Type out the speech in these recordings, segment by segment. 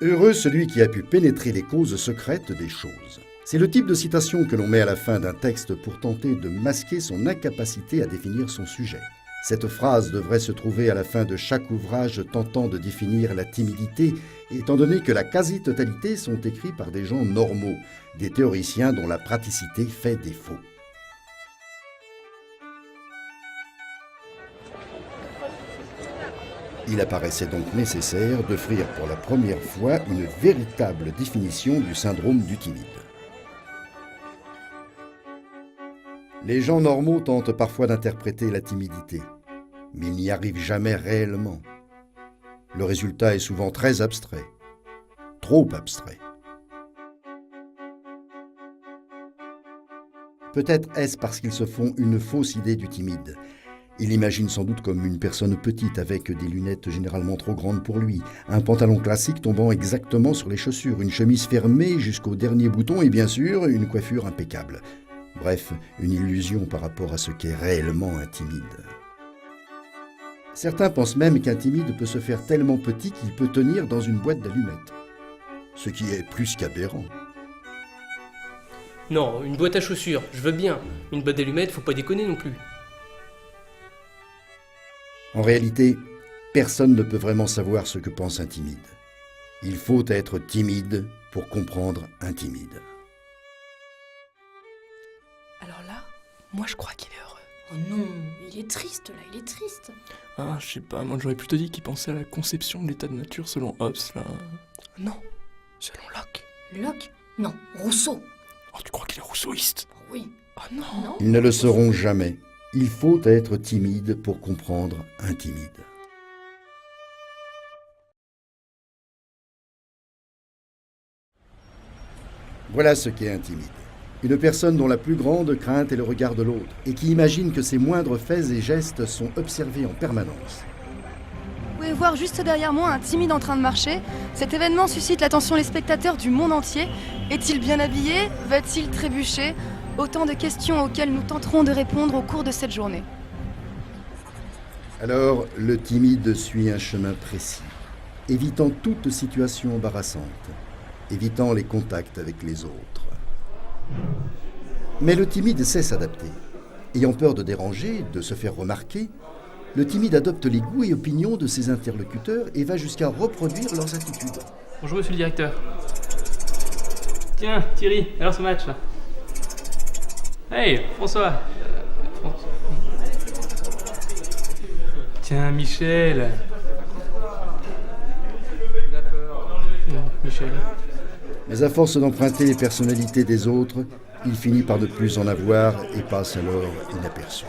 Heureux celui qui a pu pénétrer les causes secrètes des choses. C'est le type de citation que l'on met à la fin d'un texte pour tenter de masquer son incapacité à définir son sujet. Cette phrase devrait se trouver à la fin de chaque ouvrage tentant de définir la timidité, étant donné que la quasi-totalité sont écrits par des gens normaux, des théoriciens dont la praticité fait défaut. Il apparaissait donc nécessaire d'offrir pour la première fois une véritable définition du syndrome du timide. Les gens normaux tentent parfois d'interpréter la timidité, mais ils n'y arrivent jamais réellement. Le résultat est souvent très abstrait, trop abstrait. Peut-être est-ce parce qu'ils se font une fausse idée du timide. Il l'imagine sans doute comme une personne petite avec des lunettes généralement trop grandes pour lui, un pantalon classique tombant exactement sur les chaussures, une chemise fermée jusqu'au dernier bouton et bien sûr une coiffure impeccable. Bref, une illusion par rapport à ce qu'est réellement un timide. Certains pensent même qu'un timide peut se faire tellement petit qu'il peut tenir dans une boîte d'allumettes. Ce qui est plus qu'aberrant. Non, une boîte à chaussures, je veux bien. Une boîte d'allumettes, faut pas déconner non plus. En réalité, personne ne peut vraiment savoir ce que pense un timide. Il faut être timide pour comprendre un timide. Alors là, moi je crois qu'il est heureux. Oh non, il est triste là, il est triste. Ah, je sais pas, moi j'aurais plutôt dit qu'il pensait à la conception de l'état de nature selon Hobbes, là. Non, selon Locke. Locke? Non, Rousseau. Oh, tu crois qu'il est rousseauiste? Oui. Oh non. Non? Ils ne le seront jamais. Il faut être timide pour comprendre un timide. Voilà ce qu'est un timide. Une personne dont la plus grande crainte est le regard de l'autre et qui imagine que ses moindres faits et gestes sont observés en permanence. Vous pouvez voir juste derrière moi un timide en train de marcher. Cet événement suscite l'attention des spectateurs du monde entier. Est-il bien habillé? Va-t-il trébucher? Autant de questions auxquelles nous tenterons de répondre au cours de cette journée. Alors, le timide suit un chemin précis, évitant toute situation embarrassante, évitant les contacts avec les autres. Mais le timide sait s'adapter. Ayant peur de déranger, de se faire remarquer, le timide adopte les goûts et opinions de ses interlocuteurs et va jusqu'à reproduire leurs attitudes. Bonjour monsieur le directeur. Tiens, Thierry, alors ce match là. Hey, François. Tiens, Michel. Michel. Mais à force d'emprunter les personnalités des autres, il finit par ne plus en avoir et passe alors inaperçu.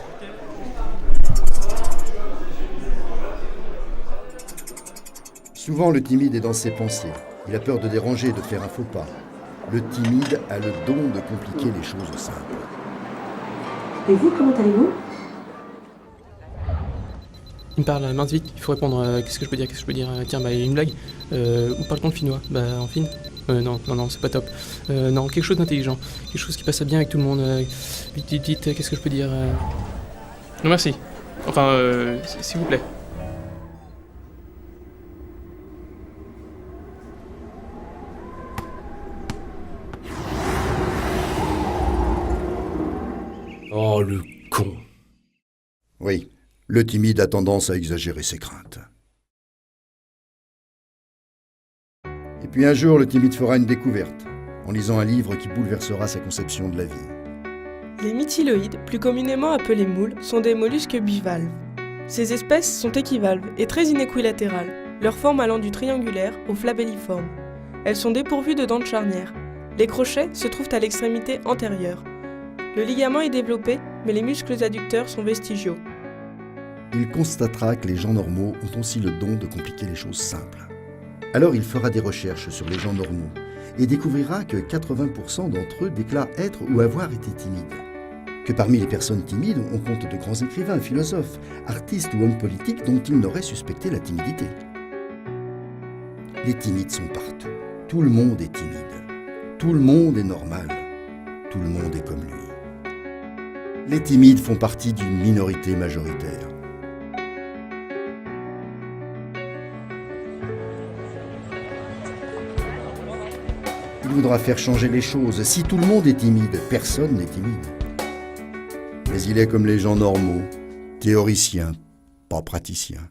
Souvent, le timide est dans ses pensées. Il a peur de déranger, de faire un faux pas. Le timide a le don de compliquer les choses simples. Et vous, comment allez-vous? Il me parle, mince vite, il faut répondre. Qu'est-ce que je peux dire? Tiens, bah, une blague. Où parle-t-on de finnois? Bah, en fine. Non, c'est pas top. Non, quelque chose d'intelligent. Quelque chose qui passe bien avec tout le monde. Vite, qu'est-ce que je peux dire? Non, merci. Enfin, s'il vous plaît. Oh, le con. Oui, le timide a tendance à exagérer ses craintes. Et puis un jour, le timide fera une découverte, en lisant un livre qui bouleversera sa conception de la vie. Les mytiloïdes, plus communément appelés moules, sont des mollusques bivalves. Ces espèces sont équivalves et très inéquilatérales, leur forme allant du triangulaire au flabelliforme. Elles sont dépourvues de dents de charnière. Les crochets se trouvent à l'extrémité antérieure. Le ligament est développé, mais les muscles adducteurs sont vestigiaux. Il constatera que les gens normaux ont aussi le don de compliquer les choses simples. Alors il fera des recherches sur les gens normaux et découvrira que 80% d'entre eux déclarent être ou avoir été timides. Que parmi les personnes timides, on compte de grands écrivains, philosophes, artistes ou hommes politiques dont ils n'auraient suspecté la timidité. Les timides sont partout. Tout le monde est timide. Tout le monde est normal. Tout le monde est comme lui. Les timides font partie d'une minorité majoritaire. voudra faire changer les choses. Si tout le monde est timide, personne n'est timide. Mais il est comme les gens normaux, théoricien, pas praticien.